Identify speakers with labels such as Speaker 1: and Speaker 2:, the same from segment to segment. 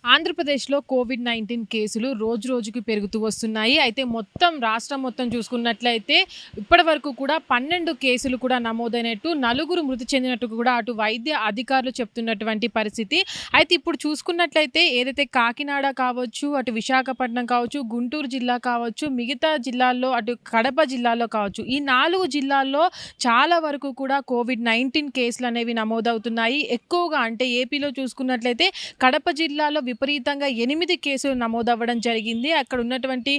Speaker 1: ఆంధ్రప్రదేశ్‌లో కోవిడ్-19 కేసులు రోజురోజుకి పెరుగుతూ వస్తున్నాయి. అయితే రాష్ట్రం మొత్తం చూసుకున్నట్లయితే ఇప్పటివరకు కూడా 12 కేసులు కూడా నమోదైనట్టు, నలుగురు మృతి చెందినట్టు కూడా అటు వైద్య అధికారులు చెప్తున్నటువంటి పరిస్థితి. అయితే ఇప్పుడు చూసుకున్నట్లయితే ఏదైతే కాకినాడ కావచ్చు, అటు విశాఖపట్నం కావచ్చు, గుంటూరు జిల్లా కావచ్చు, మిగతా జిల్లాల్లో అటు కడప జిల్లాలో కావచ్చు, ఈ 4 జిల్లాల్లో చాలా వరకు కూడా కోవిడ్-19 కేసులనేవి నమోదవుతున్నాయి. ఎక్కువగా అంటే ఏపీలో చూసుకున్నట్లయితే కడప జిల్లాలో విపరీతంగా 8 కేసులు నమోదవ్వడం జరిగింది. అక్కడ ఉన్నటువంటి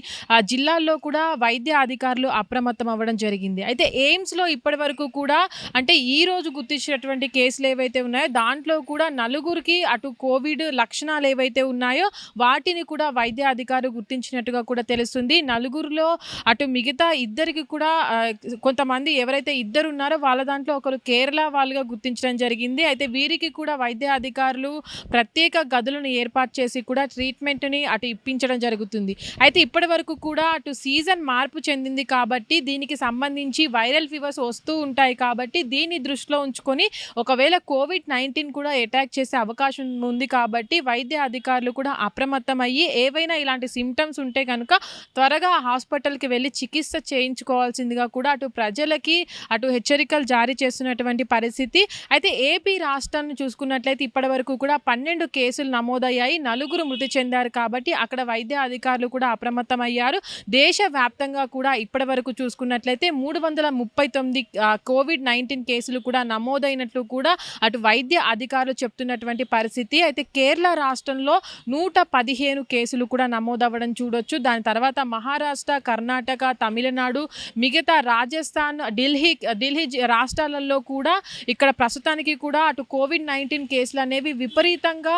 Speaker 1: జిల్లాల్లో కూడా వైద్య అధికారులు అప్రమత్తం అవ్వడం జరిగింది. అయితే ఎయిమ్స్‌లో ఇప్పటివరకు కూడా అంటే ఈరోజు గుర్తించినటువంటి కేసులు ఏవైతే ఉన్నాయో దాంట్లో కూడా నలుగురికి అటు కోవిడ్ లక్షణాలు ఏవైతే ఉన్నాయో వాటిని కూడా వైద్య అధికారులు గుర్తించినట్టుగా కూడా తెలుస్తుంది. నలుగురిలో అటు మిగతా ఇద్దరికి కూడా కొంతమంది ఎవరైతే ఇద్దరున్నారో వాళ్ళ దాంట్లో ఒకరు కేరళ వాళ్ళుగా గుర్తించడం జరిగింది. అయితే వీరికి కూడా వైద్య అధికారులు ప్రత్యేక గదులను ఏర్పాటు చేసి కూడా ట్రీట్మెంట్‌ని అటు ఇప్పించడం జరుగుతుంది. అయితే ఇప్పటివరకు కూడా అటు సీజన్ మార్పు చెందింది కాబట్టి దీనికి సంబంధించి వైరల్ ఫీవర్స్ వస్తూ ఉంటాయి కాబట్టి దీన్ని దృష్టిలో ఉంచుకొని ఒకవేళ కోవిడ్-19 కూడా అటాక్ చేసే అవకాశం ఉంది కాబట్టి వైద్య అధికారులు కూడా అప్రమత్తమయ్యి ఏవైనా ఇలాంటి సింప్టమ్స్ ఉంటే గనుక త్వరగా హాస్పిటల్‌కి వెళ్లి చికిత్స చేయించుకోవాల్సిందిగా కూడా అటు ప్రజలకి అటు హెచ్చరికలు జారీ చేస్తున్నటువంటి పరిస్థితి. అయితే ఏపీ రాష్ట్రాన్ని చూసుకున్నట్లయితే ఇప్పటివరకు కూడా 12 కేసులు నమోదయ్యాయి. నలుగురు మృతి చెందారు కాబట్టి అక్కడ వైద్య అధికారులు కూడా అప్రమత్తమయ్యారు. దేశవ్యాప్తంగా కూడా ఇప్పటివరకు చూసుకున్నట్లయితే 339 కోవిడ్-19 కేసులు కూడా నమోదైనట్లు కూడా అటు వైద్య అధికారులు చెప్తున్నటువంటి పరిస్థితి. అయితే కేరళ రాష్ట్రంలో 115 కేసులు కూడా నమోదవ్వడం చూడొచ్చు. దాని తర్వాత మహారాష్ట్ర, కర్ణాటక, తమిళనాడు, మిగతా రాజస్థాన్, ఢిల్లీ రాష్ట్రాలలో కూడా ఇక్కడ ప్రస్తుతానికి కూడా అటు కోవిడ్-19 కేసులు అనేవి విపరీతంగా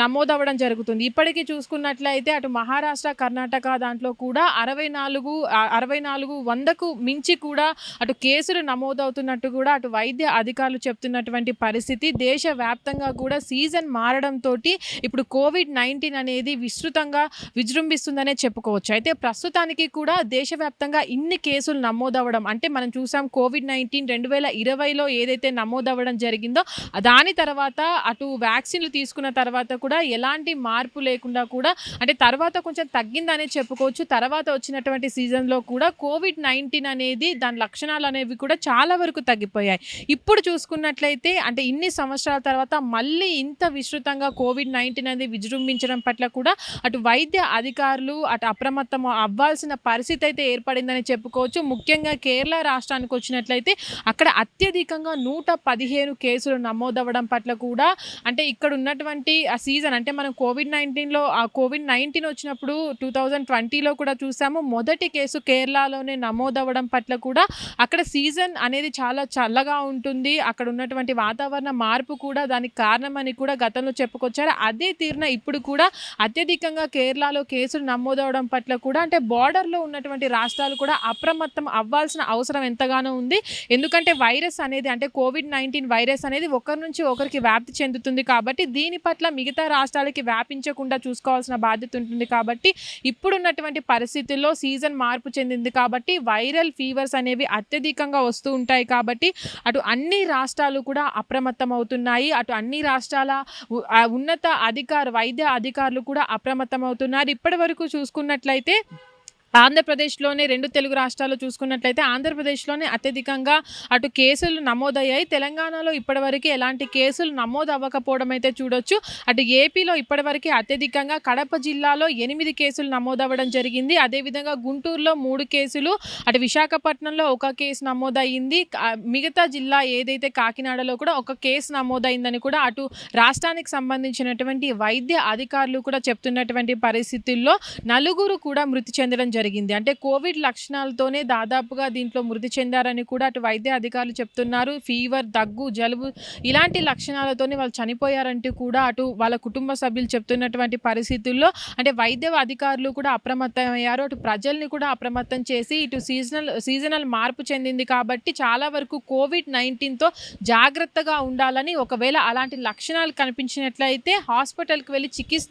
Speaker 1: నమోదవ్వడం జరుగుతుంది. ఇప్పటికీ చూసుకున్నట్లయితే అటు మహారాష్ట్ర, కర్ణాటక దాంట్లో కూడా 64 మించి కూడా అటు కేసులు నమోదవుతున్నట్టు కూడా అటు వైద్య అధికారులు చెప్తున్నటువంటి పరిస్థితి. దేశవ్యాప్తంగా కూడా సీజన్ మారడంతో ఇప్పుడు కోవిడ్-19 అనేది విస్తృతంగా విజృంభిస్తుందనే చెప్పుకోవచ్చు. అయితే ప్రస్తుతానికి కూడా దేశవ్యాప్తంగా ఇన్ని కేసులు నమోదవ్వడం అంటే మనం చూసాం కోవిడ్-19 2020లో ఏదైతే నమోదవ్వడం జరిగిందో దాని తర్వాత అటు వ్యాక్సిన్లు తీసుకున్న తర్వాత కూడా ఎలాంటి మార్పు లేకుండా కూడా అంటే తర్వాత కొంచెం తగ్గిందనే చెప్పుకోవచ్చు. తర్వాత వచ్చినటువంటి సీజన్లో కూడా కోవిడ్-19 అనేది దాని లక్షణాలు అనేవి కూడా చాలా వరకు తగ్గిపోయాయి. ఇప్పుడు చూసుకున్నట్లయితే అంటే ఇన్ని సంవత్సరాల తర్వాత మళ్ళీ ఇంత విస్తృతంగా కోవిడ్-19 అనేది విజృంభించడం పట్ల కూడా అటు వైద్య అధికారులు అటు అప్రమత్తం అవ్వాల్సిన పరిస్థితి అయితే ఏర్పడిందని చెప్పుకోవచ్చు. ముఖ్యంగా కేరళ రాష్ట్రానికి వచ్చినట్లయితే అక్కడ అత్యధికంగా 115 కేసులు నమోదవ్వడం పట్ల కూడా అంటే ఇక్కడ ఉన్నటువంటి ఆ సీజన్ అంటే మనం కోవిడ్-19 వచ్చినప్పుడు 2020లో కూడా చూసాము. మొదటి కేసు కేరళలోనే నమోదవ్వడం పట్ల కూడా అక్కడ సీజన్ అనేది చాలా చల్లగా ఉంటుంది. అక్కడ ఉన్నటువంటి వాతావరణ మార్పు కూడా దానికి కారణమని కూడా గతంలో చెప్పుకొచ్చారు. అదే తీరున ఇప్పుడు కూడా అత్యధికంగా కేరళలో కేసులు నమోదవడం పట్ల కూడా అంటే బార్డర్లో ఉన్నటువంటి రాష్ట్రాలు కూడా అప్రమత్తం అవ్వాల్సిన అవసరం ఎంతగానో ఉంది. ఎందుకంటే వైరస్ అనేది అంటే కోవిడ్-19 వైరస్ అనేది ఒకరి నుంచి ఒకరికి వ్యాప్తి చెందుతుంది కాబట్టి దీని పట్ల మిగతా రాష్ట్రాలకి వ్యాపించకుండా చూసుకోవాల్సిన బాధ్యత ఉంటుంది. కాబట్టి ఇప్పుడున్నటువంటి పరిస్థితుల్లో సీజన్ మార్పు చెందింది కాబట్టి వైరల్ ఫీవర్స్ అనేవి అత్యధికంగా వస్తూ ఉంటాయి కాబట్టి అటు అన్ని రాష్ట్రాలు కూడా అప్రమత్తం అవుతున్నాయి. అటు అన్ని రాష్ట్రాల వైద్య అధికారులు కూడా అప్రమత్తం అవుతున్నారు. ఇప్పటి వరకు చూసుకున్నట్లయితే ఆంధ్రప్రదేశ్లోనే 2 తెలుగు రాష్ట్రాల్లో చూసుకున్నట్లయితే ఆంధ్రప్రదేశ్లోనే అత్యధికంగా అటు కేసులు నమోదయ్యాయి. తెలంగాణలో ఇప్పటివరకు ఎలాంటి కేసులు నమోదు అవ్వకపోవడం అయితే చూడొచ్చు. అటు ఏపీలో ఇప్పటివరకు అత్యధికంగా కడప జిల్లాలో 8 కేసులు నమోదవ్వడం జరిగింది. అదేవిధంగా గుంటూరులో 3 కేసులు, అటు విశాఖపట్నంలో 1 కేసు నమోదయ్యింది. మిగతా జిల్లా ఏదైతే కాకినాడలో కూడా 1 కేసు నమోదైందని కూడా అటు రాష్ట్రానికి సంబంధించినటువంటి వైద్య అధికారులు కూడా చెప్తున్నటువంటి పరిస్థితుల్లో నలుగురు కూడా మృతి చెందడం జరిగింది. అంటే కోవిడ్ లక్షణాలతోనే దాదాపుగా దీంట్లో మృతి చెందారని కూడా అటు వైద్య అధికారులు చెప్తున్నారు. ఫీవర్, దగ్గు, జలుబు ఇలాంటి లక్షణాలతోనే వాళ్ళు చనిపోయారంటూ కూడా అటు వాళ్ళ కుటుంబ సభ్యులు చెప్తున్నటువంటి పరిస్థితుల్లో అంటే వైద్య అధికారులు కూడా అప్రమత్తమయ్యారు. అటు ప్రజల్ని కూడా అప్రమత్తం చేసి ఇటు సీజనల్ మార్పు చెందింది కాబట్టి చాలా వరకు కోవిడ్-19తో జాగ్రత్తగా ఉండాలని, ఒకవేళ అలాంటి లక్షణాలు కనిపించినట్లయితే హాస్పిటల్కి వెళ్ళి చికిత్స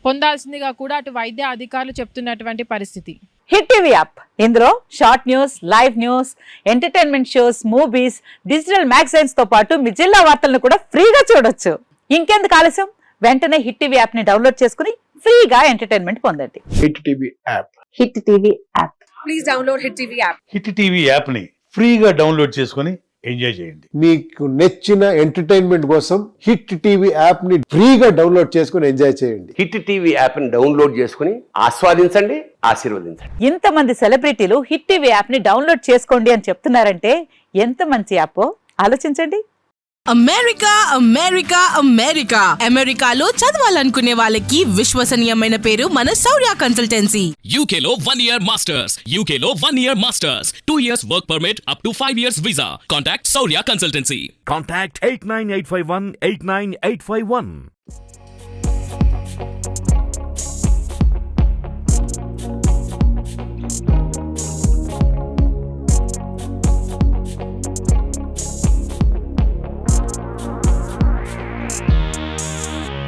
Speaker 1: పొందాల్సిందిగా కూడా అటు వైద్య అధికారులు చెప్తున్నటువంటి పరిస్థితి.
Speaker 2: హిట్ టీవీ యాప్ ఇందులో short news, live news, entertainment shows, movies, digital magazines తో పాటు మీ జిల్లా వార్తలను కూడా ఫ్రీగా చూడొచ్చు. ఇంకెందుకు ఆలస్యం, వెంటనే హిట్ టీవీ యాప్ ని డౌన్లోడ్ చేసుకుని ఫ్రీగా ఎంటర్టైన్మెంట్ పొందండి.
Speaker 3: Hit TV app.
Speaker 2: Hit TV app.
Speaker 4: Please download Hit TV app.
Speaker 5: Hit TV యాప్ని ఫ్రీగా డౌన్లోడ్ చేసుకొని ఎంజాయ్ చేయండి.
Speaker 3: మీకు నచ్చిన ఎంటర్టైన్మెంట్ కోసం హిట్ టీవీ యాప్ ని ఫ్రీగా డౌన్లోడ్ చేసుకుని ఎంజాయ్ చేయండి.
Speaker 6: హిట్ టీవీ యాప్ని డౌన్లోడ్ చేసుకుని ఆస్వాదించండి, ఆశీర్వదించండి.
Speaker 2: ఇంతమంది సెలబ్రిటీలు హిట్ టీవీ యాప్ ని డౌన్లోడ్ చేసుకోండి అని చెప్తున్నారంటే ఎంత మంచి యాప్ ఆలోచించండి.
Speaker 7: అమెరికా అమెరికా అమెరికా అమెరికాలో చదవాలనుకునే వాళ్ళకి విశ్వసనీయమైన పేరు మన శౌర్య consultancy.
Speaker 8: UK Law 1 Year Masters. UK Law 1 Year Masters. 2 years work permit up to 5 years visa. Contact Saurya Consultancy.
Speaker 9: Contact 89851 89851.